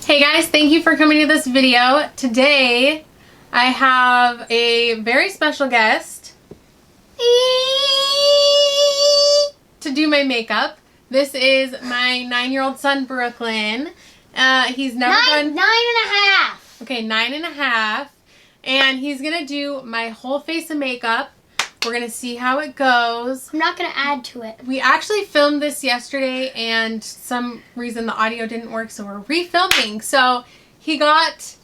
Hey guys, thank you for coming to this video. Today I have a very special guest to do my makeup. This is my 9-year-old son, Brooklyn. He's never done... 9.5. Okay, 9.5. And he's gonna do my whole face of makeup. We're gonna see how it goes. I'm not gonna add to it. We actually filmed this yesterday and some reason the audio didn't work, so we're refilming. So he got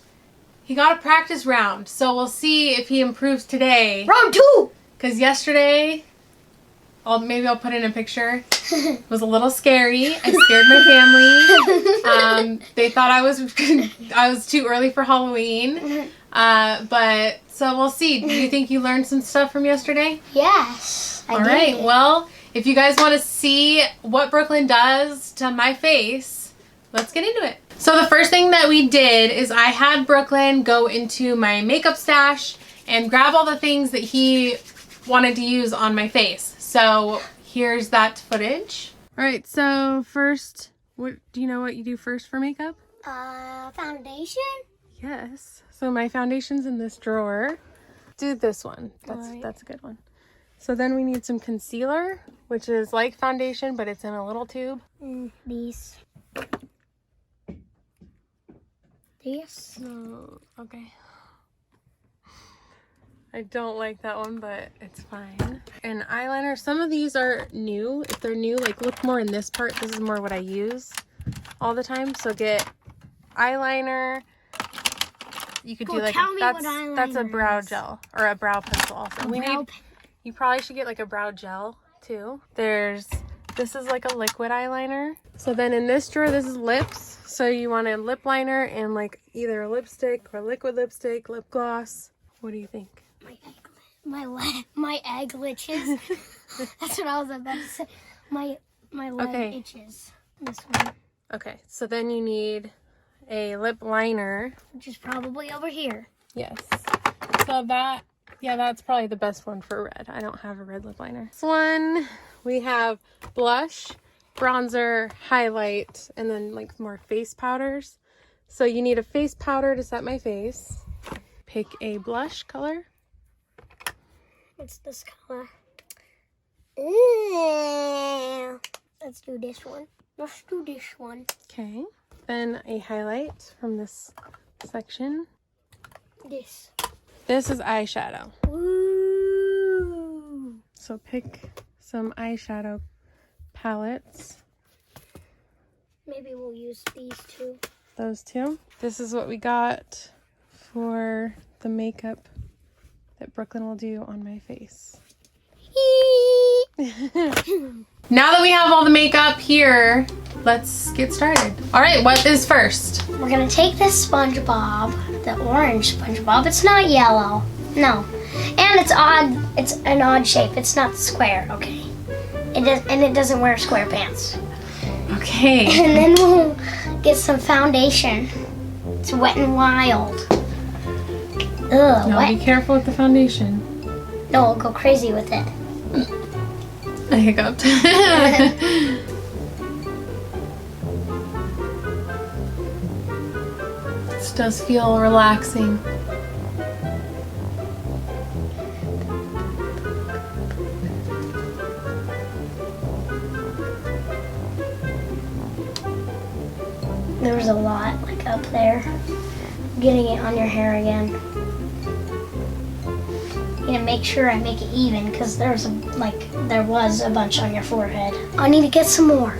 a practice round. So we'll see if he improves today. Round 2! Because yesterday, maybe I'll put in a picture. It was a little scary. I scared my family. They thought I was too early for Halloween. But so we'll see. Do you think you learned some stuff from yesterday? Yes, I did. All right. Well, if you guys want to see what Brooklyn does to my face, let's get into it. So the first thing that we did is I had Brooklyn go into my makeup stash and grab all the things that he wanted to use on my face. So here's that footage. All right. So first, do you know what you do first for makeup? Foundation? Yes. So my foundation's in this drawer. Do this one. Right. That's a good one. So then we need some concealer, which is like foundation, but it's in a little tube. These. No, okay. I don't like that one, but it's fine. And eyeliner. Some of these are new. If they're new, like look more in this part. This is more what I use all the time. So get eyeliner. You could do like that's a brow gel or a brow pencil also. You probably should get like a brow gel too. This is like a liquid eyeliner. So then in this drawer, this is lips. So you want a lip liner and like either a lipstick or liquid lipstick, lip gloss. What do you think? My egg itches. That's what I was about to say. My leg itches. This one. Okay, so then you need a lip liner, which is probably over here. Yes. So that's probably the best one for red. I don't have a red lip liner. This one, we have blush, bronzer, highlight, and then like more face powders. So you need a face powder to set my face. Pick a blush color. What's this color? Let's do this one. Let's do this one. Okay. Then a highlight from this section. This is eyeshadow. Ooh. So pick some eyeshadow palettes. Maybe we'll use these two. Those two. This is what we got for the makeup that Brooklyn will do on my face. Now that we have all the makeup here, let's get started. All right, what is first? We're gonna take this SpongeBob, the orange SpongeBob. It's not yellow, no. And it's odd, it's an odd shape. It's not square, okay? It doesn't wear square pants. Okay. And then we'll get some foundation. It's Wet n Wild. Ugh, no, wet. Be careful with the foundation. No, I'll go crazy with it. I hiccuped. This does feel relaxing. There was a lot like up there. Getting it on your hair again. You need to make sure I make it even because there was a bunch on your forehead. I need to get some more.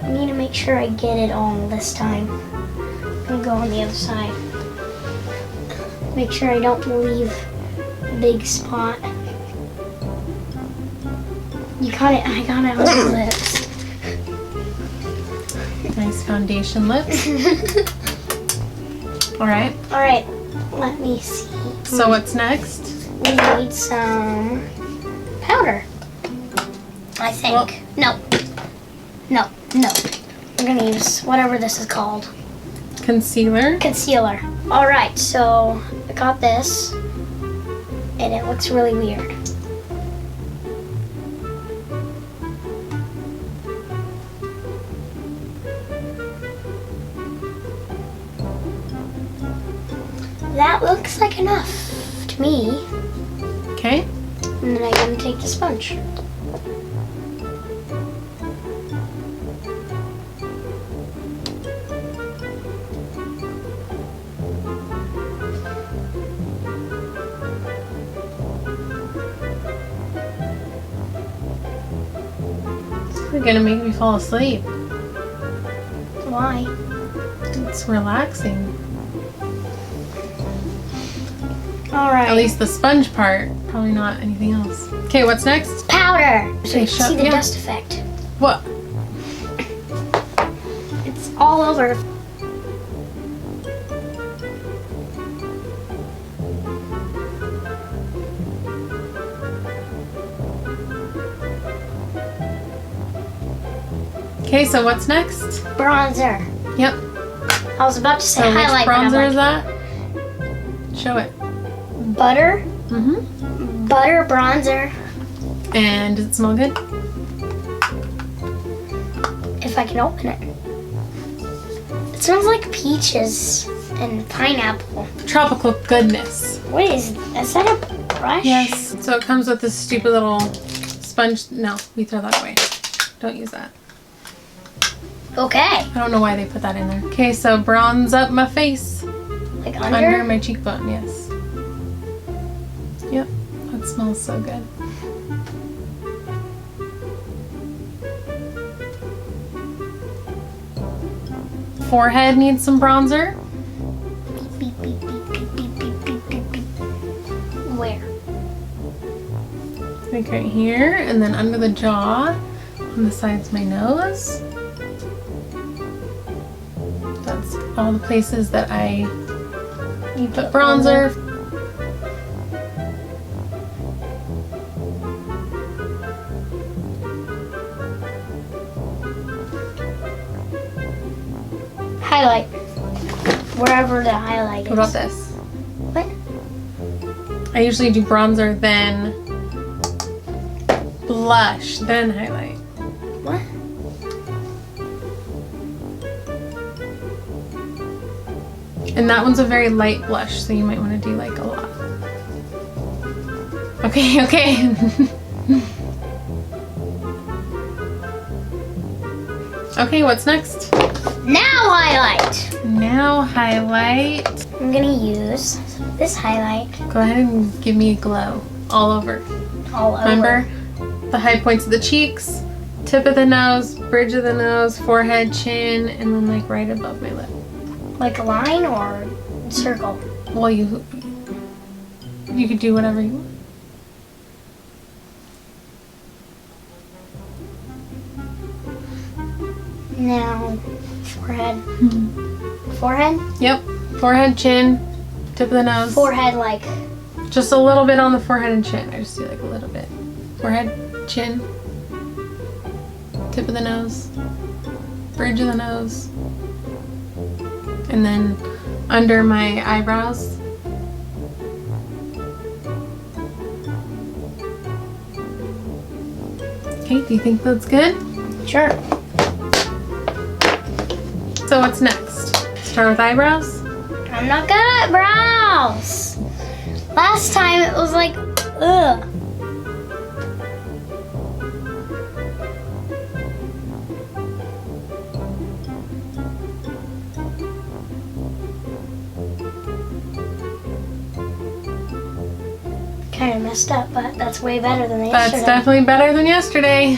I need to make sure I get it all this time. I'm gonna go on the other side. Make sure I don't leave a big spot. I got it on the lips. Nice foundation lips. All right. All right, let me see. So what's next? We need some powder. I think. No. We're gonna use whatever this is called. Concealer. Concealer. All right, so I got this. and it looks really weird. That looks like enough to me. Okay. And then I'm gonna take the sponge. You're gonna make me fall asleep. Why? It's relaxing. All right. At least the sponge part. Probably not anything else. Okay, what's next? Powder. So Okay, you can see the yeah. dust effect. What? It's all over. Okay, so what's next? Bronzer. Yep. I was about to say So which highlight, but I'm bronzer is like, that? Show it. butter. Mm-hmm. Butter bronzer. And does it smell good? If I can open it. It smells like peaches and pineapple. Tropical goodness. What is that a brush? Yes. So it comes with this stupid little sponge. No, we throw that away. Don't use that. Okay. I don't know why they put that in there. Okay, so bronze up my face. Like Under my cheekbone, yes. Yep. That smells so good. Forehead needs some bronzer. Beep, beep, beep, beep, beep, beep, beep, beep, beep. Where? Like right here, and then under the jaw, on the sides of my nose. That's all the places that I put bronzer. Highlight. Wherever the highlight is. What about this? What? I usually do bronzer, then blush, then highlight. What? And that one's a very light blush, so you might want to do like a lot. Okay, okay. Okay, what's next? Now highlight. Now highlight. I'm gonna use this highlight Go ahead and give me a glow all over. all over. Remember the high points of the cheeks, tip of the nose, bridge of the nose, forehead, chin, and then like right above my lip. Like a line or circle? Well, you could do whatever you want. Now, forehead. Forehead? Yep. Forehead, chin, tip of the nose. Forehead like Just a little bit on the forehead and chin. I just do like a little bit. Forehead, chin, tip of the nose, bridge of the nose, and then under my eyebrows. Okay, do you think that's good? sure. So what's next? Start with eyebrows? I'm not good at brows. Last time it was like, ugh. Kind of messed up, but that's way better than That's yesterday. definitely better than yesterday.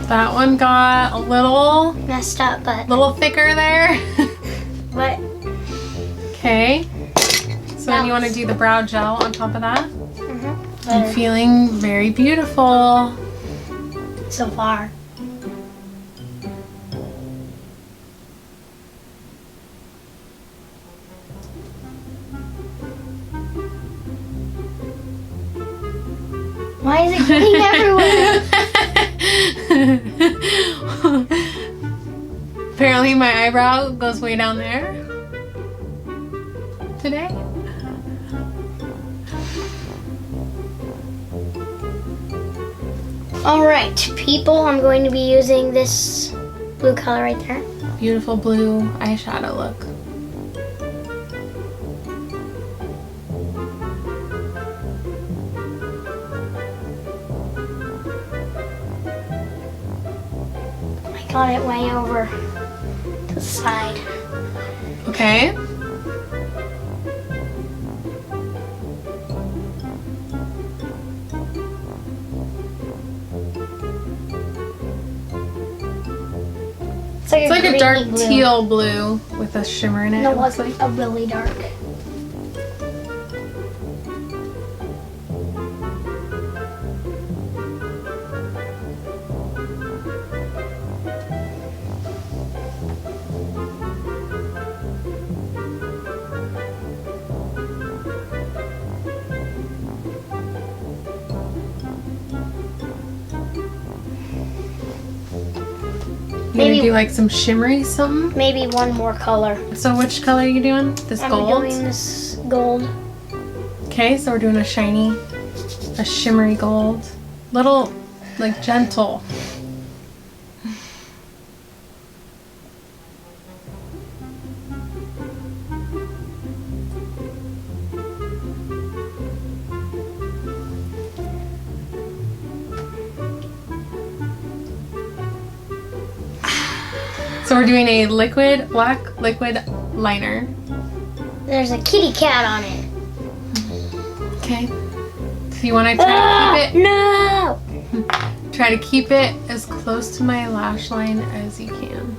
That one got a little Messed up, but thicker there. what? Okay. So then you want to do the brow gel on top of that. I'm Better feeling very beautiful. so far. Why is it getting everywhere? Apparently my eyebrow goes way down there today. Alright, people, I'm going to be using this blue color right there. Beautiful blue eyeshadow look. I got it way over to the side. Okay. It's It's like a dark greeny blue. teal blue with a shimmer in it. No, it looks it's like. a really dark. You gonna Maybe- do like some shimmery something? Maybe one more color. So which color are you doing? This I'm gold? doing this gold. Okay, so we're doing a shiny, a shimmery gold. Little, like gentle. So we're doing a black liquid liner. There's a kitty cat on it. Okay. So you want to try to keep it? No! Try to keep it as close to my lash line as you can.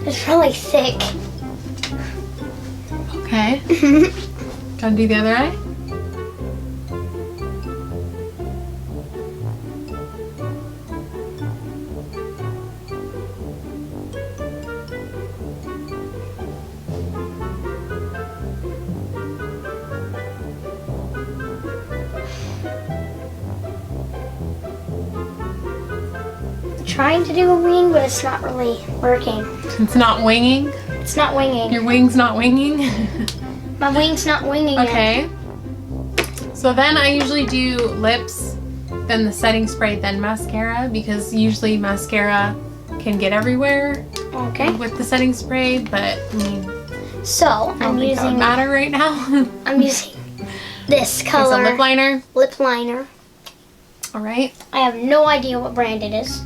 It's really thick. Okay. Gotta do the other eye? Trying to do a wing, but it's not really working. It's not winging? It's not winging. Your wing's not winging? My wing's not winging yet. Okay. So then I usually do lips, then the setting spray, then mascara, because usually mascara can get everywhere Okay. with the setting spray, but I mean, So I don't I'm think that would using matter right now. I'm using this It's a color lip liner. lip liner. All right. I have no idea what brand it is.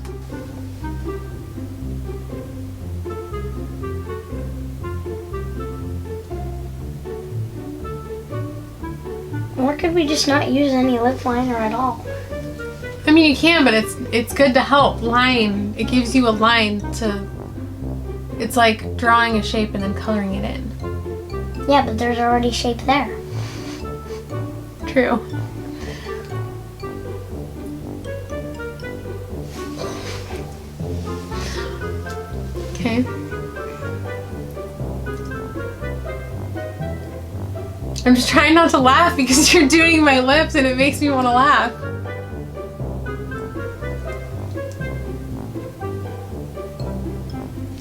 Or could we just not use any lip liner at all? I mean, you can, but it's good to help line. It gives you a line to. It's like drawing a shape and then coloring it in. Yeah, but there's already shape there. True. Okay. I'm just trying not to laugh because you're doing my lips and it makes me want to laugh.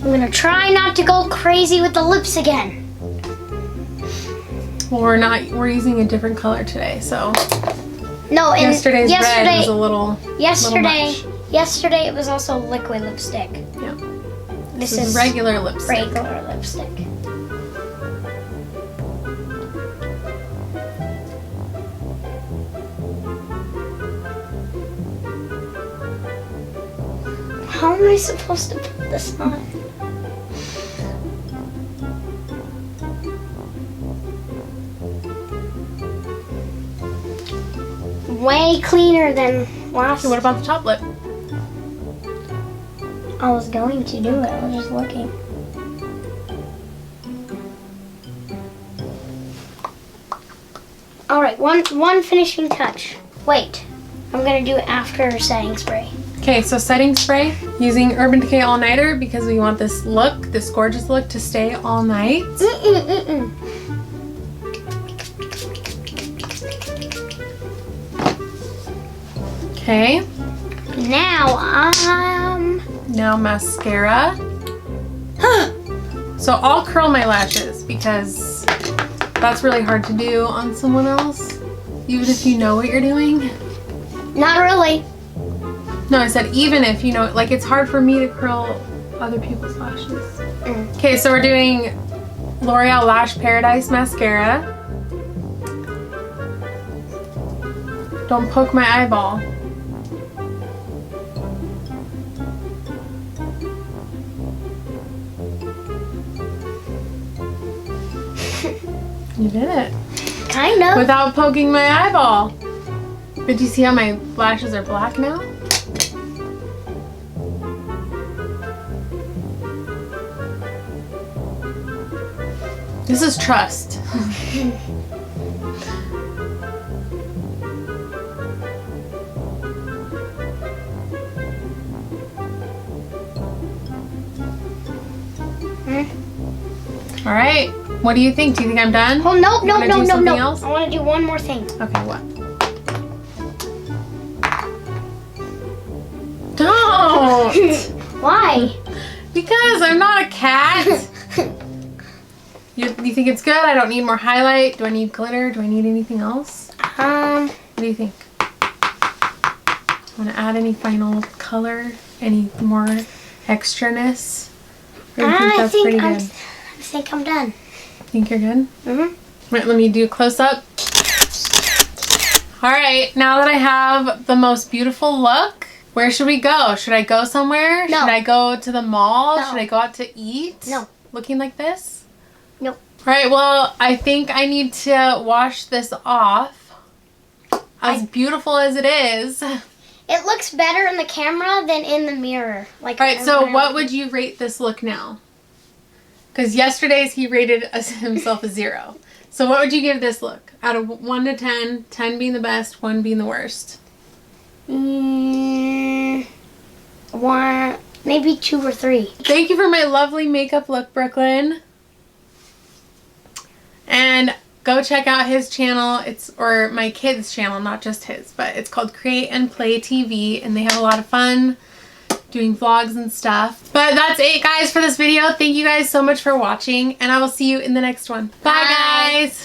I'm gonna try not to go crazy with the lips again. Well, we're using a different color today, so No, and yesterday's red yesterday, was a little yesterday, much. yesterday it was also liquid lipstick. Yeah. This This is is regular lipstick. regular lipstick. How am I supposed to put this on? Way cleaner than last. So what about the top lip? I was going to do it. I was just looking. All right, one finishing touch. Wait, I'm gonna do it after setting spray. Okay, so setting spray using Urban Decay All Nighter because we want this look, this gorgeous look, to stay all night. Okay. Now mascara. So I'll curl my lashes because that's really hard to do on someone else, even if you know what you're doing. Not really. No, I said even if you know, like it's hard for me to curl other people's lashes. Okay, so we're doing L'Oreal Lash Paradise mascara. Don't poke my eyeball. You did it. Kind of. Without poking my eyeball. But do you see how my lashes are black now? This is trust. All right. What do you think? Do you think I'm done? Oh, no. Else? I want to do one more thing. Okay, what? Don't! Why? Because I'm not a cat. You think it's good? I don't need more highlight. Do I need glitter? Do I need anything else? What do you think? Want to add any final color? Any more extraness? Or you think that's pretty good? I think I'm done. Think you're good? Mm-hmm. Right, let me do a close-up. All right, now that I have the most beautiful look, where should we go? Should I go somewhere? No. Should I go to the mall? No. Should I go out to eat? No. Looking like this? Nope. All right, well, I think I need to wash this off. As beautiful as it is. All It looks better in the camera than in the mirror. Like. right, so what would you rate this look now? Because yesterday's he rated himself a 0. So what would you give this look? Out of 1 to 10, 10 being the best, 1 being the worst. 1, maybe 2 or 3. Thank you for my lovely makeup look, Brooklyn. And go check out his channel. Or my kid's channel, not just his, but it's called Create and Play TV, and they have a lot of fun doing vlogs and stuff. But that's it, guys, for this video. Thank you guys so much for watching, and I will see you in the next one. Bye, guys.